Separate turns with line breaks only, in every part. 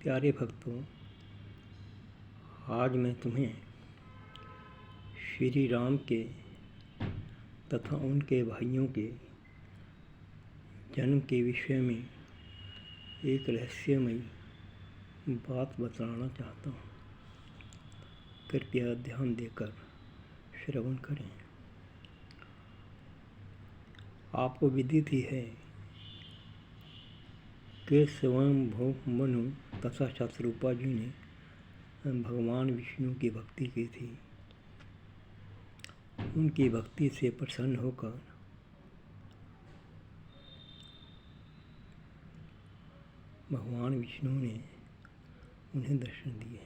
प्यारे भक्तों, आज मैं तुम्हें श्री राम के तथा उनके भाइयों के जन्म के विषय में एक रहस्यमयी बात बताना चाहता हूँ। कृपया ध्यान देकर श्रवण करें। आपको विदित ही है कि स्वयंभू मनु तथा शतरूपा जी ने भगवान विष्णु की भक्ति की थी। उनकी भक्ति से प्रसन्न होकर भगवान विष्णु ने उन्हें दर्शन दिए।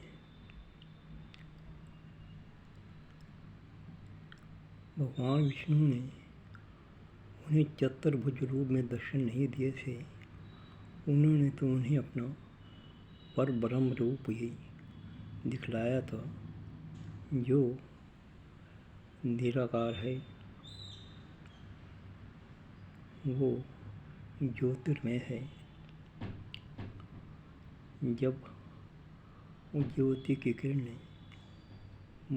भगवान विष्णु ने उन्हें चतुर्भुज रूप में दर्शन नहीं दिए थे। उन्होंने तो उन्हें अपना परब्रह्म रूप ही दिखलाया था, जो निराकार है, वो ज्योतिर्मय है। जब उस ज्योति की किरणें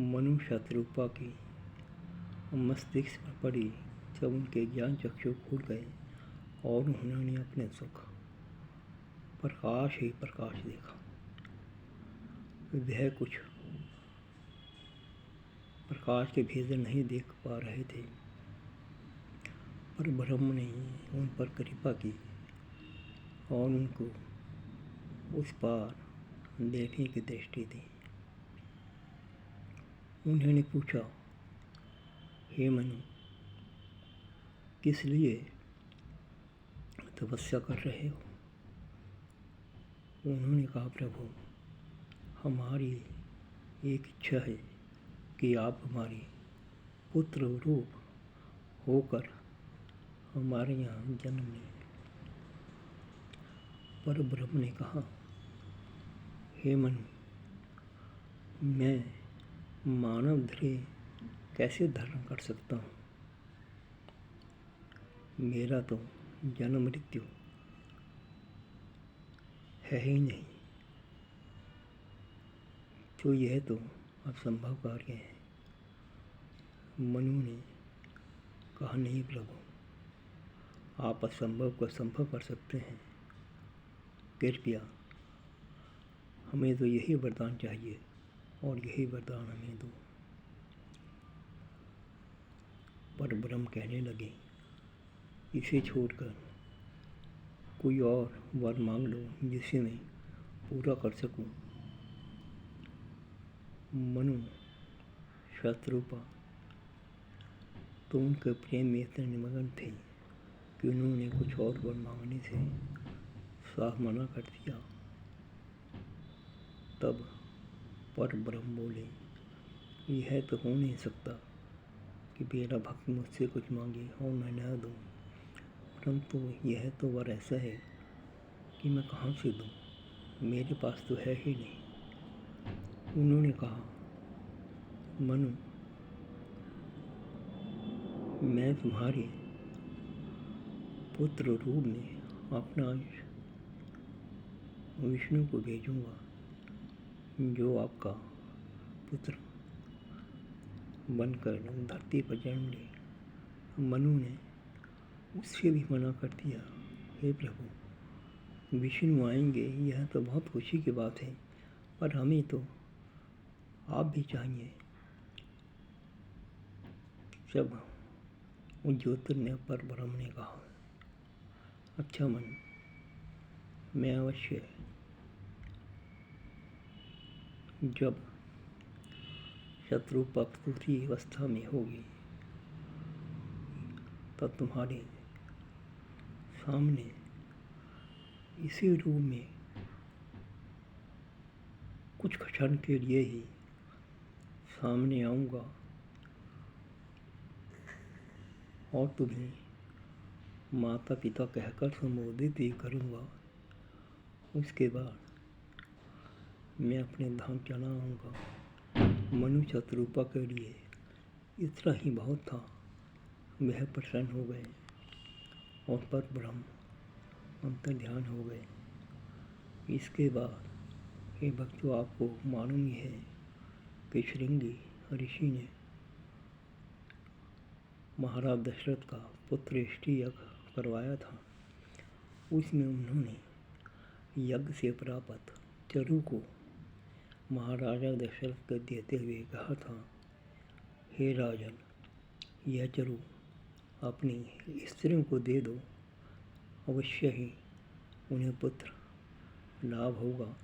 मनु शतरूपा की मस्तिष्क पर पड़ी, तब उनके ज्ञान चक्षु खुल गए और उन्होंने अपने सुख प्रकाश ही प्रकाश देखा। वह कुछ प्रकाश के भेद नहीं देख पा रहे थे, पर ब्रह्म ने उन पर कृपा की और उनको उस पार देखने की दृष्टि दी। उन्होंने पूछा, हे मनु, किस लिए तपस्या कर रहे हो? उन्होंने कहा, प्रभु, हमारी एक इच्छा है कि आप हमारी पुत्र रूप होकर हमारे यहाँ जन्म लें। पर ब्रह्म ने कहा, हे मनु, मैं मानव देह कैसे धारण कर सकता हूँ? मेरा तो जन्म मृत्यु है ही नहीं, तो यह तो असंभव कार्य है। मनु ने कहा, नहीं प्रभु, आप असंभव को संभव कर सकते हैं। कृपया हमें तो यही वरदान चाहिए और यही वरदान हमें दो। पर ब्रह्म कहने लगे, इसे छोड़कर कोई और वर मांग लो जिसे मैं पूरा कर सकूं। मनु शतरूपा तो उनके प्रेम में इतने निमग्न थे कि उन्होंने कुछ और वर मांगने से साफ मना कर दिया। तब पर ब्रह्म बोले, यह तो हो नहीं सकता कि मेरा भक्त मुझसे कुछ मांगे और मैं न दूँ, परंतु यह तो वर ऐसा है कि मैं कहाँ से दूँ, मेरे पास तो है ही नहीं। उन्होंने कहा, मनु, मैं तुम्हारे पुत्र रूप में अपना अंश विष्णु को भेजूँगा, जो आपका पुत्र बनकर धरती पर जन्म ले। मनु ने उससे भी मना कर दिया, हे प्रभु, विष्णु आएंगे यह तो बहुत खुशी की बात है, पर हमें तो आप भी चाहिए। जब उस ज्योतिर्मय पर ब्रह्म ने कहा, अच्छा मनु, मैं अवश्य जब शत्रुपा पूरी अवस्था में होगी तब तुम्हारे सामने इसी रूप में कुछ क्षण के लिए ही सामने आऊँगा और तुम्हें माता पिता कहकर संबोधित ही करूँगा। उसके बाद मैं अपने धाम चला आऊँगा। मनु शतरूपा के लिए इतना ही बहुत था। वह प्रसन्न हो गए और पर ब्रह्म अंतर्ध्यान हो गए। इसके बाद हे भक्तों, आपको मालूम ही है कि श्रृंगी ऋषि ने महाराज दशरथ का पुत्र इष्टि यज्ञ करवाया था। उसमें उन्होंने यज्ञ से प्राप्त चरु को महाराजा दशरथ को देते हुए कहा था, हे राजन, यह चरु अपनी स्त्रियों को दे दो, अवश्य ही उन्हें पुत्र लाभ होगा।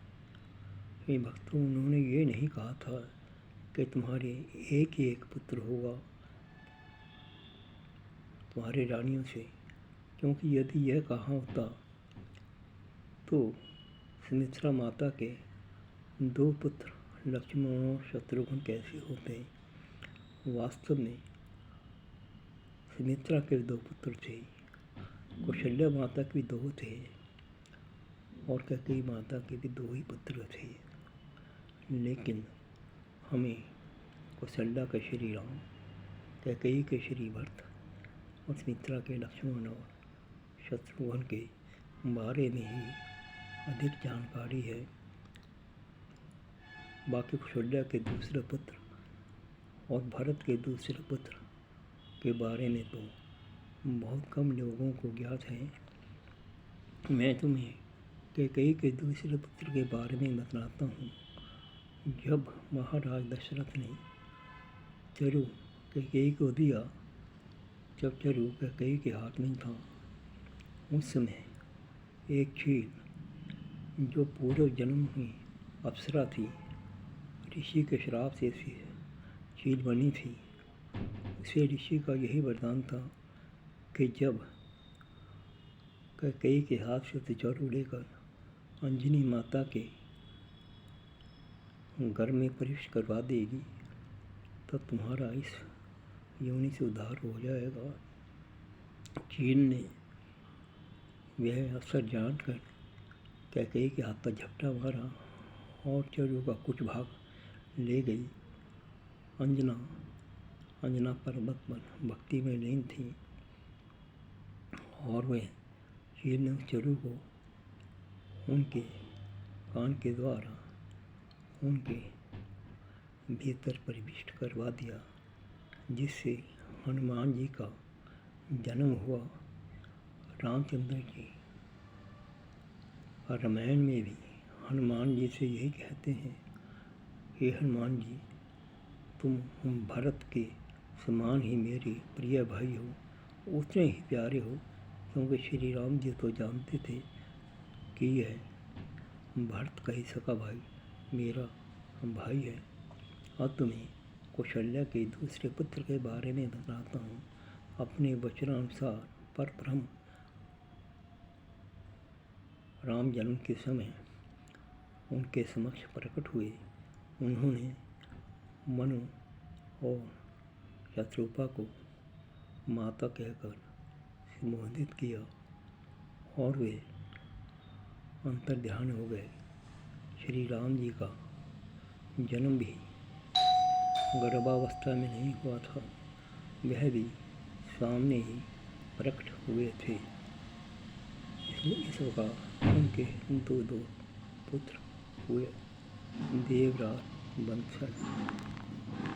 हे भक्तों, उन्होंने ये नहीं कहा था कि तुम्हारे एक ही एक पुत्र होगा तुम्हारी रानियों से, क्योंकि यदि यह कहा होता तो सुमित्रा माता के 2 पुत्र लक्ष्मण और शत्रुघ्न कैसे होते। वास्तव में सुमित्रा के 2 पुत्र थे, कौशल्या माता के 2 थे और कैकेयी माता के भी 2 ही पुत्र थे। लेकिन हमें कौशल्या के श्री राम, कैकेयी के श्री भरत और सुमित्रा के लक्ष्मण और शत्रुघ्न के बारे में ही अधिक जानकारी है। बाकी कौशल्या के दूसरे पुत्र और भरत के दूसरे पुत्र के बारे में तो बहुत कम लोगों को ज्ञात है। मैं तुम्हें कैकेयी के दूसरे पुत्र के बारे में बतलाता हूँ। जब महाराज दशरथ ने चरु कैकेयी को दिया, जब चरु कैकेयी के हाथ में था, उस समय एक चील जो पूर्व जन्म में अप्सरा थी, ऋषि के श्राप से चील बनी थी। उसे ऋषि का यही वरदान था कि जब कैकेयी के हाथ से चरु लेकर अंजनी माता के घर में प्रवेश करवा देगी, तब तुम्हारा इस योनि से उद्धार हो जाएगा। चील ने वह अवसर जानकर कैकेयी के हाथ पर झपटा मारा और चरु का कुछ भाग ले गई। अंजना पर्वत पर भक्ति में लीन थी और वह चील ने उस चरु को उनके कान के द्वारा उनके भीतर प्रविष्ट करवा दिया, जिससे हनुमान जी का जन्म हुआ। रामचंद्र जी रामायण में भी हनुमान जी से यही कहते हैं, हे हनुमान जी, तुम भरत के समान ही मेरे प्रिय भाई हो, उतने ही प्यारे हो, क्योंकि श्री राम जी तो जानते थे कि यह भरत का ही सका भाई मेरा भाई है। अब तुम्हें कौशल्या के दूसरे पुत्र के बारे में बताता हूँ। अपने वचनानुसार परब्रह्म राम जन्म के समय उनके समक्ष प्रकट हुए। उन्होंने मनु और शत्रुपा को माता कहकर संबोधित किया और वे अंतर्ध्यान हो गए। श्री राम जी का जन्म भी गर्भावस्था में नहीं हुआ था, वह भी सामने ही प्रकट हुए थे। इसलिए इस प्रकार उनके 2 पुत्र हुए, देवराज, बंसल।